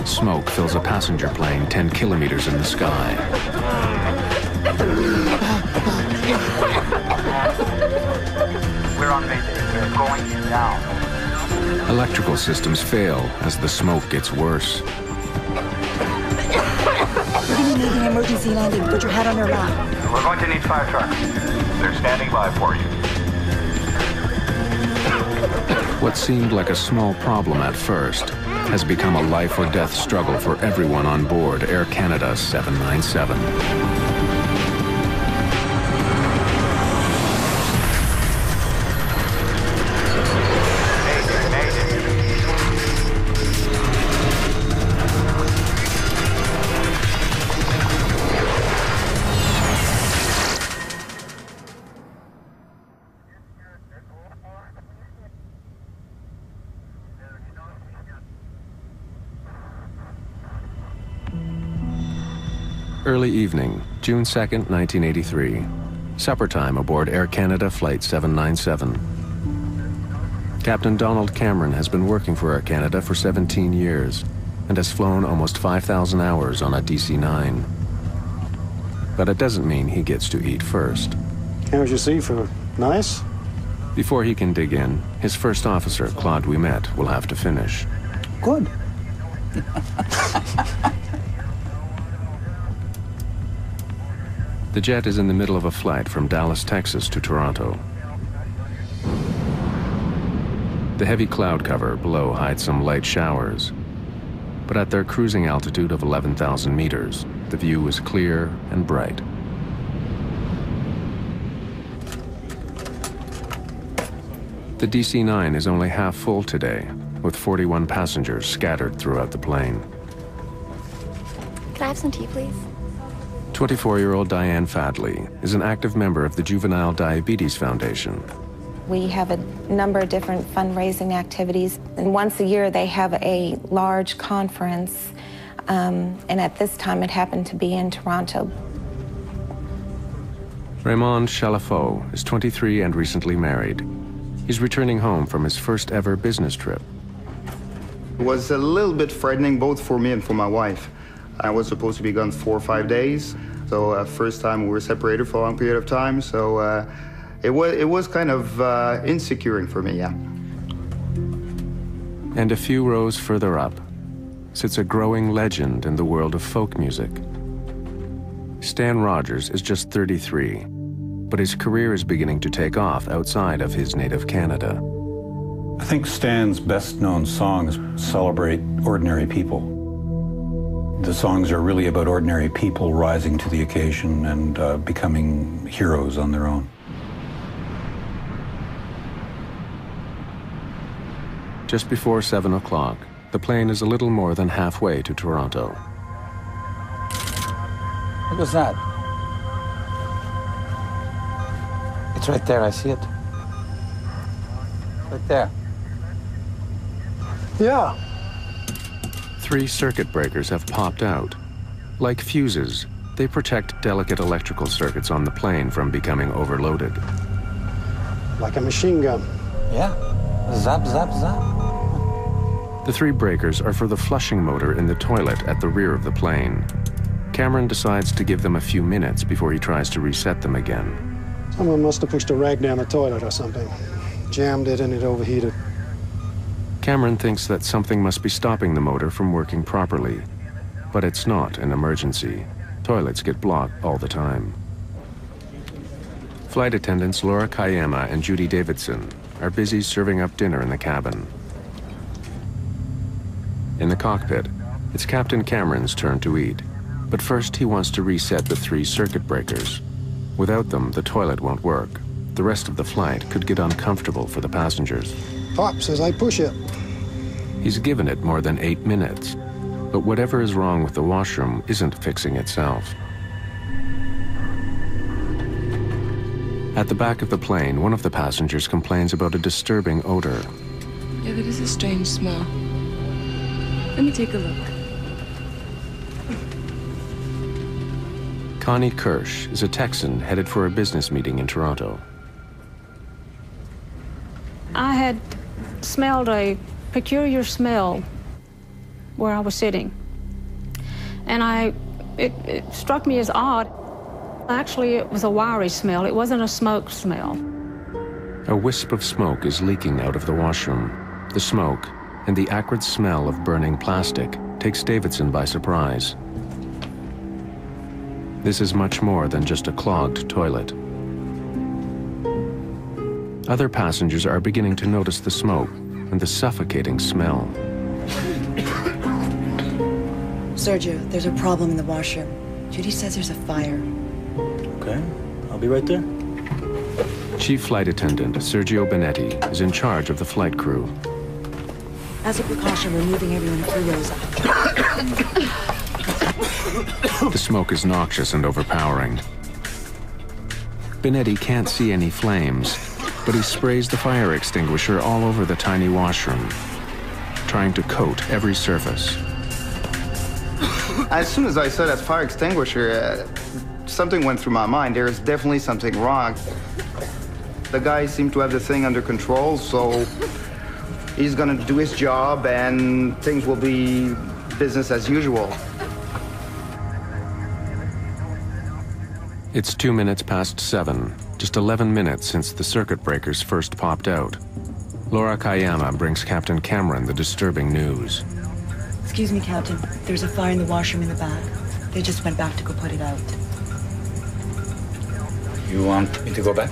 Smoke fills a passenger plane 10 kilometers in the sky. We're on Mayday. We're going down. Electrical systems fail as the smoke gets worse. We're going to need an emergency landing. Put your head on your lap. We're going to need 5 trucks. They're standing by for you. What seemed like a small problem at first has become a life or death struggle for everyone on board Air Canada 797. Early evening, June 2nd, 1983. Supper time aboard Air Canada Flight 797. Captain Donald Cameron has been working for Air Canada for 17 years and has flown almost 5,000 hours on a DC-9. But it doesn't mean he gets to eat first. How's your seafood? Nice? Before he can dig in, his first officer, Claude Ouimet, will have to finish. Good. The jet is in the middle of a flight from Dallas, Texas to Toronto. The heavy cloud cover below hides some light showers, but at their cruising altitude of 11,000 meters, the view is clear and bright. The DC-9 is only half full today, with 41 passengers scattered throughout the plane. Can I have some tea, please? 24-year-old Diane Fadley is an active member of the Juvenile Diabetes Foundation. We have a number of different fundraising activities, and once a year they have a large conference, and at this time it happened to be in Toronto. Raymond Chalafaux is 23 and recently married. He's returning home from his first ever business trip. It was a little bit frightening both for me and for my wife. I was supposed to be gone 4 or 5 days, so first time we were separated for a long period of time, so it was kind of insecuring for me, yeah. And a few rows further up sits a growing legend in the world of folk music. Stan Rogers is just 33, but his career is beginning to take off outside of his native Canada. I think Stan's best-known songs celebrate ordinary people. The songs are really about ordinary people rising to the occasion and becoming heroes on their own. Just before 7 o'clock, the plane is a little more than halfway to Toronto. What was that? It's right there, I see it. Right there. Yeah. 3 circuit breakers have popped out. Like fuses, they protect delicate electrical circuits on the plane from becoming overloaded. Like a machine gun. Yeah. Zap, zap, zap. The 3 breakers are for the flushing motor in the toilet at the rear of the plane. Cameron decides to give them a few minutes before he tries to reset them again. Someone must have pushed a rag down the toilet or something. Jammed it and it overheated. Cameron thinks that something must be stopping the motor from working properly, but it's not an emergency. Toilets get blocked all the time. Flight attendants Laura Kayama and Judy Davidson are busy serving up dinner in the cabin. In the cockpit, it's Captain Cameron's turn to eat, but first he wants to reset the 3 circuit breakers. Without them, the toilet won't work. The rest of the flight could get uncomfortable for the passengers. Pop says I push it. He's given it more than 8 minutes, but whatever is wrong with the washroom isn't fixing itself. At the back of the plane, one of the passengers complains about a disturbing odor. Yeah, that is a strange smell. Let me take a look. Connie Kirsch is a Texan headed for a business meeting in Toronto. I had smelled a peculiar smell where I was sitting. And it struck me as odd. Actually, it was a wiry smell. It wasn't a smoke smell. A wisp of smoke is leaking out of the washroom. The smoke and the acrid smell of burning plastic takes Davidson by surprise. This is much more than just a clogged toilet. Other passengers are beginning to notice the smoke and the suffocating smell. Sergio, there's a problem in the washroom. Judy says there's a fire. Okay, I'll be right there. Chief Flight Attendant Sergio Benetti is in charge of the flight crew. As a precaution, we're moving everyone to Rosa. The smoke is noxious and overpowering. Benetti can't see any flames, but he sprays the fire extinguisher all over the tiny washroom, trying to coat every surface. As soon as I saw that fire extinguisher, something went through my mind. There's definitely something wrong. The guy seemed to have the thing under control, so he's gonna do his job and things will be business as usual. It's 2 minutes past 7, just 11 minutes since the circuit breakers first popped out. Laura Kayama brings Captain Cameron the disturbing news. Excuse me, Captain. There's a fire in the washroom in the back. They just went back to go put it out. You want me to go back?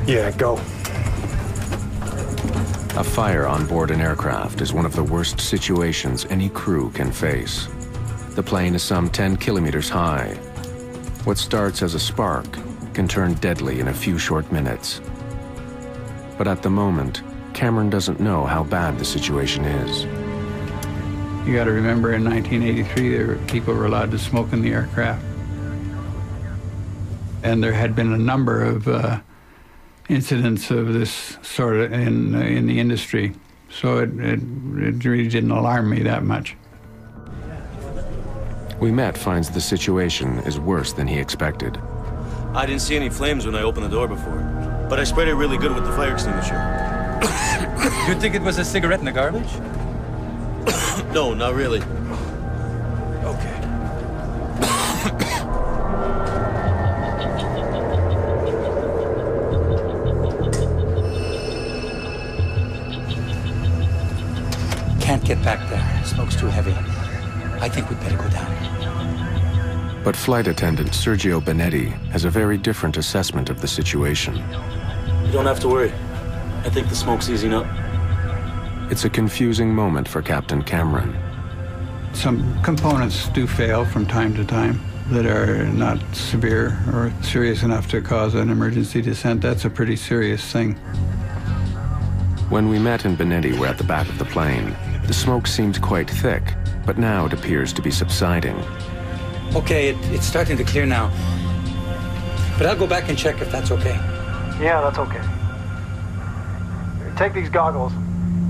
Yeah, go. A fire on board an aircraft is one of the worst situations any crew can face. The plane is some 10 kilometers high. What starts as a spark can turn deadly in a few short minutes. But at the moment, Cameron doesn't know how bad the situation is. You got to remember, in 1983, people were allowed to smoke in the aircraft. And there had been a number of incidents of this sort of in the industry. So it really didn't alarm me that much. Ouimet finds the situation is worse than he expected. I didn't see any flames when I opened the door before, but I sprayed it really good with the fire extinguisher. You think it was a cigarette in the garbage? No, not really. Okay. Can't get back there. Smoke's too heavy. I think we'd better go down. But flight attendant Sergio Benetti has a very different assessment of the situation. You don't have to worry. I think the smoke's easing up. It's a confusing moment for Captain Cameron. Some components do fail from time to time that are not severe or serious enough to cause an emergency descent. That's a pretty serious thing. When Ouimet and Benetti were at the back of the plane, the smoke seemed quite thick, but now it appears to be subsiding. Okay, it's starting to clear now. But I'll go back and check if that's okay. Yeah, that's okay. Take these goggles.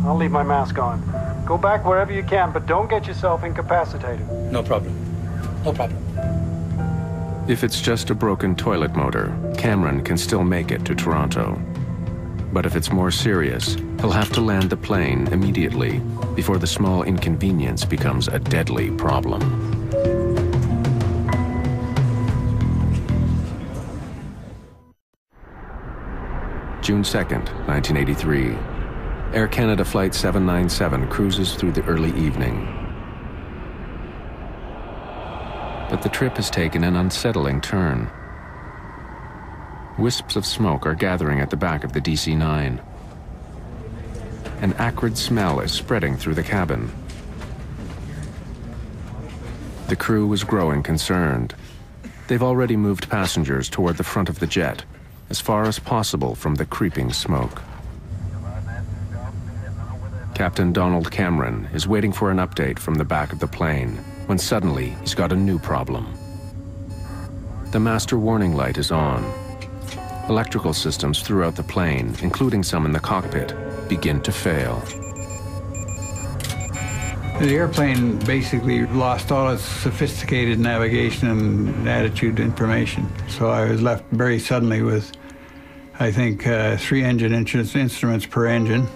I'll leave my mask on. Go back wherever you can, but don't get yourself incapacitated. No problem. No problem. If it's just a broken toilet motor, Cameron can still make it to Toronto. But if it's more serious, he'll have to land the plane immediately before the small inconvenience becomes a deadly problem. June 2nd, 1983. Air Canada Flight 797 cruises through the early evening. But the trip has taken an unsettling turn. Wisps of smoke are gathering at the back of the DC-9. An acrid smell is spreading through the cabin. The crew is growing concerned. They've already moved passengers toward the front of the jet, as far as possible from the creeping smoke. Captain Donald Cameron is waiting for an update from the back of the plane when suddenly he's got a new problem. The master warning light is on. Electrical systems throughout the plane, including some in the cockpit, begin to fail. The airplane basically lost all its sophisticated navigation and attitude information. So I was left very suddenly with, I think, 3 engine instruments per engine.